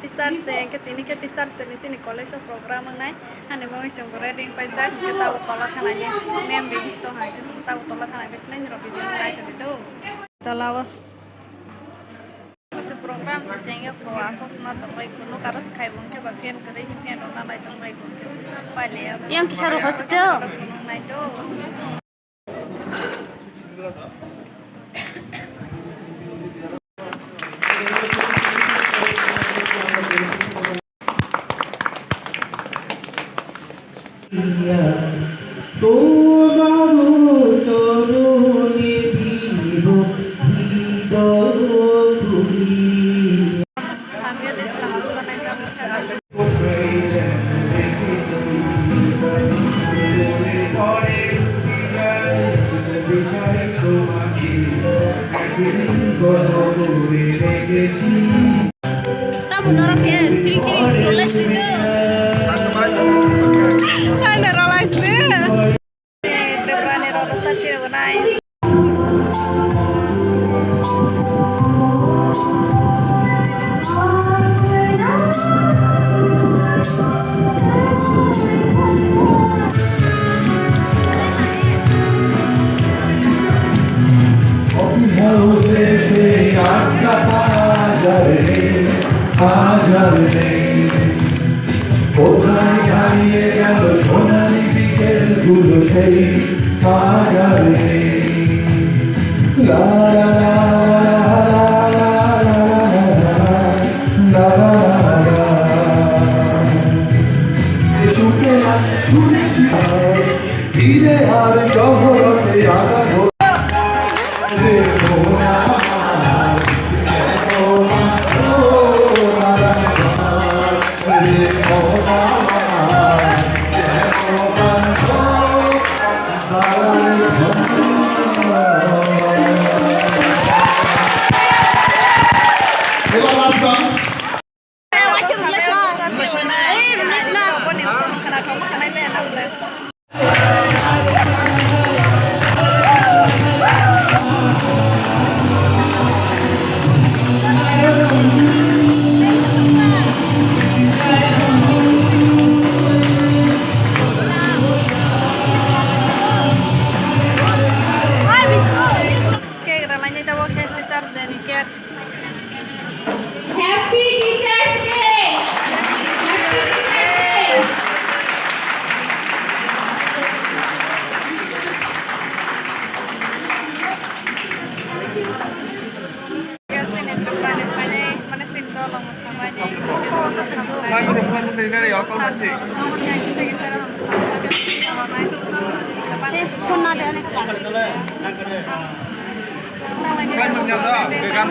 teachers de ke tini ke teachers de sini college of program nai hane mo isong reading paisa ke tahu tola thananya mem bigis to ha ke tahu tola thanai besne ni robi din nai to talawa se program se sehingga proasa smart terbaik kuno karas kai bung ke bagian kere himpian dona nai terbaik bung ke pale yang kisah hospital nai to sambil diselamatkan naik kamu tamu norok ya sili-sili roles itu ada rolas deh triprane rolas tapi benai কোথায় হারিয়ে গেল সোনালি বিকেল গুলো সেই বাজার নেই লা লা লা লা লা লা সুখে শুনেছি ধীরে আর জহরতে agar Happy Teachers Day! Happy Teachers Day! pun ada nih Kan